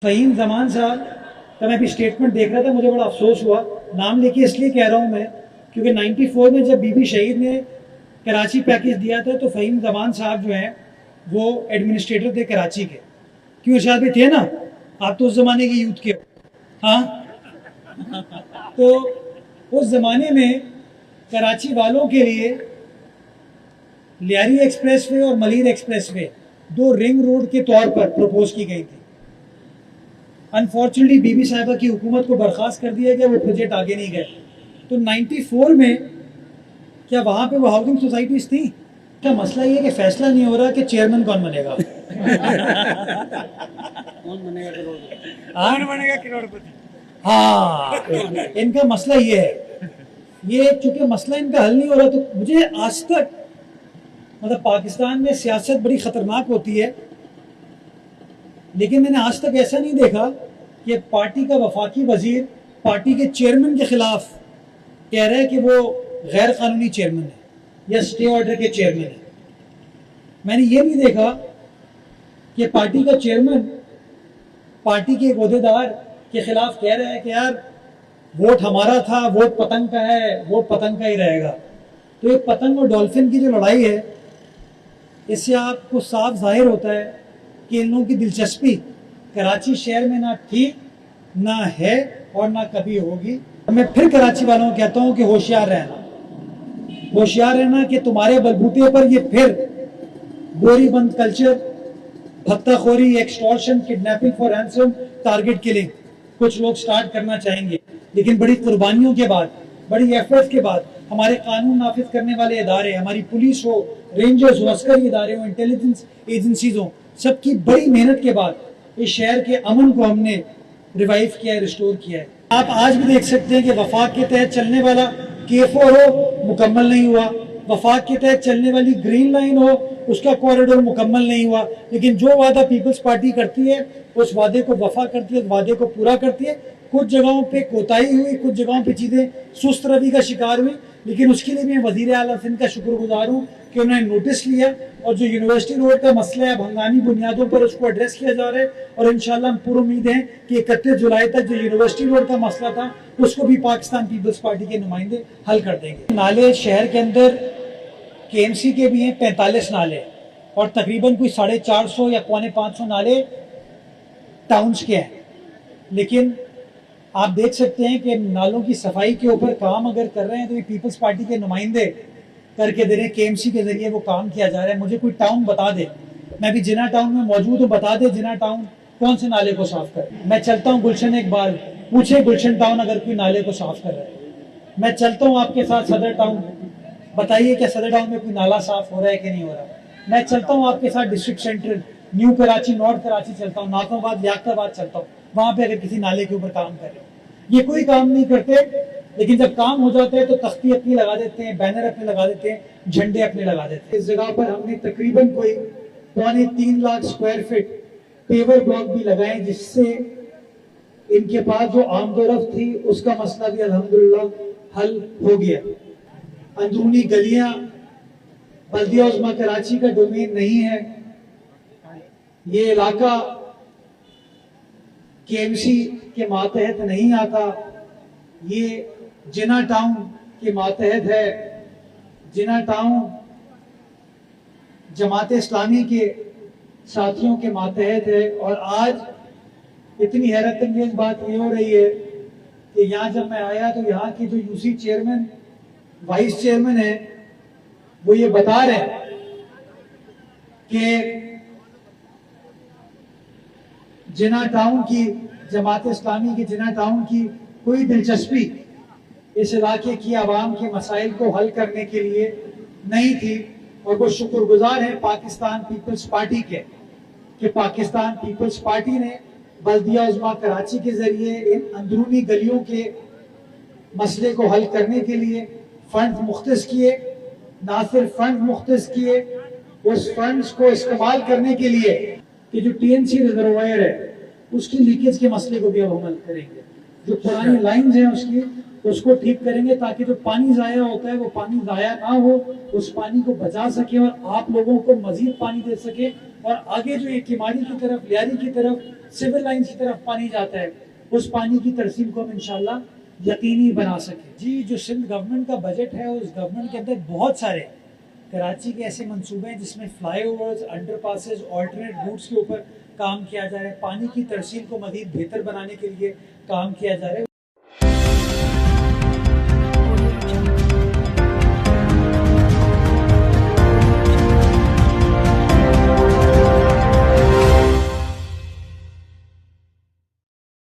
फ़हीम ज़मान साहब का मैं अभी स्टेटमेंट देख रहा था, मुझे बड़ा अफसोस हुआ। नाम लेके इसलिए कह रहा हूँ मैं क्योंकि 94 में जब बीबी शहीद ने कराची पैकेज दिया था तो फ़हीम ज़मान साहब जो हैं वो एडमिनिस्ट्रेटर थे कराची के। क्यों इरशाद भी थे ना, आप तो उस ज़माने के यूथ के हो। हाँ, तो उस ज़माने में कराची वालों के लिए लियारी एक्सप्रेस वे और मलीर एक्सप्रेस वे दो रिंग रोड के तौर पर प्रपोज की गई थी। अनफॉर्चुनेटली बीबी साहिबा की हुकूमत को बर्खास्त कर दिया गया, वो प्रोजेक्ट आगे नहीं गए। तो 94 में क्या वहां पे वो हाउसिंग सोसाइटीज थी? क्या मसला ये है कि फैसला नहीं हो रहा कि चेयरमैन कौन बनेगा। कौन बनेगा करोड़पति? हाँ, इनका मसला ये है। ये चूंकि मसला इनका हल नहीं हो रहा, तो मुझे आज तक मतलब पाकिस्तान में सियासत बड़ी खतरनाक होती है, लेकिन मैंने आज तक ऐसा नहीं देखा कि पार्टी का वफाकी वजीर पार्टी के चेयरमैन के खिलाफ कह रहा है कि वो गैर कानूनी चेयरमैन है या स्टे ऑर्डर के चेयरमैन है। मैंने ये नहीं देखा कि पार्टी का चेयरमैन पार्टी के एक ओहदेदार के खिलाफ कह रहा है कि यार वोट हमारा था, वोट पतंग का है, वोट पतंग का ही रहेगा। तो ये पतंग और डॉल्फिन की जो लड़ाई है, इससे आपको साफ जाहिर होता है कि इन लोगों की दिलचस्पी कराची शहर में ना थी, ना है और ना कभी होगी। मैं फिर कराची वालों को कहता हूं कि होशियार रहना कि तुम्हारे बलबूते पर ये फिर गोरीबंद कल्चर, भत्ताखोरी, extortion, kidnapping for ransom, target killing कुछ लोग स्टार्ट करना चाहेंगे। लेकिन बड़ी कुर्बानियों के बाद, बड़ी एफर्ट्स के बाद हमारे कानून नाफिज करने वाले इदारे, हमारी पुलिस हो, रेंजर्स हो, अस्करी इदारे हो, इंटेलिजेंस एजेंसीज हो, सबकी बड़ी मेहनत के बाद इस शहर के अमन को हमने रिवाइव किया है, रिस्टोर किया है। आप आज भी देख सकते हैं कि वफाक के तहत चलने वाला K4 हो, मुकम्मल नहीं हुआ। वफाक के तहत चलने वाली ग्रीन लाइन हो, उसका कॉरिडोर मुकम्मल नहीं हुआ। लेकिन जो वादा पीपल्स पार्टी करती है उस वादे को वफा करती है, वादे को पूरा करती है। कुछ जगहों पे कोताही हुई, कुछ जगहों पे चीजें सुस्त रवि का शिकार हुई, लेकिन उसके लिए मैं वजीर आला सिंध का शुक्रगुजार हूँ कि उन्होंने नोटिस लिया और जो यूनिवर्सिटी रोड का मसला है, अब हंगामी बुनियादों पर उसको एड्रेस किया जा रहा है। और इंशाल्लाह हम पूरी उम्मीद है कि 31 जुलाई तक जो यूनिवर्सिटी रोड का मसला था उसको भी पाकिस्तान पीपल्स पार्टी के नुमाइंदे हल कर देंगे। नाले शहर के अंदर KMC के भी हैं 45 नाले, और तकरीबन कोई 450 या 450 नाले टाउन्स के हैं। लेकिन आप देख सकते हैं कि नालों की सफाई के ऊपर काम अगर कर रहे हैं तो ये पीपल्स पार्टी के नुमाइंदे करके दे रहे हैं, KMC के जरिए वो काम किया जा रहा है। मुझे कोई टाउन बता दे, मैं भी जिना टाउन में मौजूद हूँ, बता दे जिना टाउन कौन से नाले को साफ कर। मैं चलता हूँ गुलशन, एक बार पूछे गुलशन टाउन अगर कोई नाले को साफ कर रहा है। मैं चलता हूँ आपके साथ सदर टाउन, बताइए क्या सदर टाउन में कोई नाला साफ हो रहा है कि नहीं हो रहा। मैं चलता हूँ आपके साथ district central, new Karachi, north Karachi चलता हूँ, नाकोबाद, लियाकताबाद चलता हूँ, वहां पे अगर किसी नाले के ऊपर काम कर रहे हो। ये कोई काम नहीं करते, लेकिन जब काम हो जाता है तो तख्ती अपनी लगा देते हैं, बैनर अपने लगा देते हैं, झंडे अपने लगा देते हैं। इस जगह पर हमने तकरीबन कोई 3.25 lakh square feet paver block भी लगाए, जिससे इनके पास जो आमदोरफ्त थी उसका मसला भी अल्हम्दुलिल्लाह हल हो गया। अंदरूनी गलियां बल्दिया उज़्मा कराची का डोमेन नहीं है, ये इलाका KMC के मातहत नहीं आता, ये जिना टाउन के मातहत है। जिना टाउन जमात इस्लामी के साथियों के मातहत है। और आज इतनी हैरत अंगेज बात ये हो रही है कि यहाँ जब मैं आया तो यहाँ की जो UC चेयरमैन, वाइस चेयरमैन है, वो ये बता रहे हैं कि जिना टाउन की, जमात इस्लामी की जिना टाउन की कोई दिलचस्पी इस इलाके की आवाम के मसाइल को हल करने के लिए नहीं थी। और वो शुक्रगुजार है पाकिस्तान पीपल्स पार्टी के कि पाकिस्तान पीपल्स पार्टी ने बल्दिया उज़्मा कराची के जरिए इन अंदरूनी गलियों के मसले को हल करने के लिए फंड मुख्तस किए। ना सिर्फ फंड मुख्तस किए, उस फंड्स को इस्तेमाल करने के लिए कि जो TNC रिजर्वायर है उसकी लीकेज के मसले को भी अब हम हल करेंगे। जो पुरानी लाइंस हैं उसको ठीक करेंगे, ताकि जो पानी जाया होता है वो पानी जाया ना हो, उस पानी को बचा सके और आप लोगों को मजीद पानी दे सके, और आगे जो ये किमानी की तरफ, लियारी की तरफ, सिविल लाइन की तरफ पानी जाता है, उस पानी की तरसीम को हम इंशाल्लाह यकीनी बना सके। जी, जो सिंध गवर्नमेंट का बजट है, उस गवर्नमेंट के अंदर बहुत सारे कराची के ऐसे मंसूबे हैं जिसमें फ्लाईओवर्स, अंडरपासेस, ऑल्टरनेट रूट्स के ऊपर काम किया जा रहा है, पानी की तरसीम को मजीद बेहतर बनाने के लिए काम किया जा रहा है।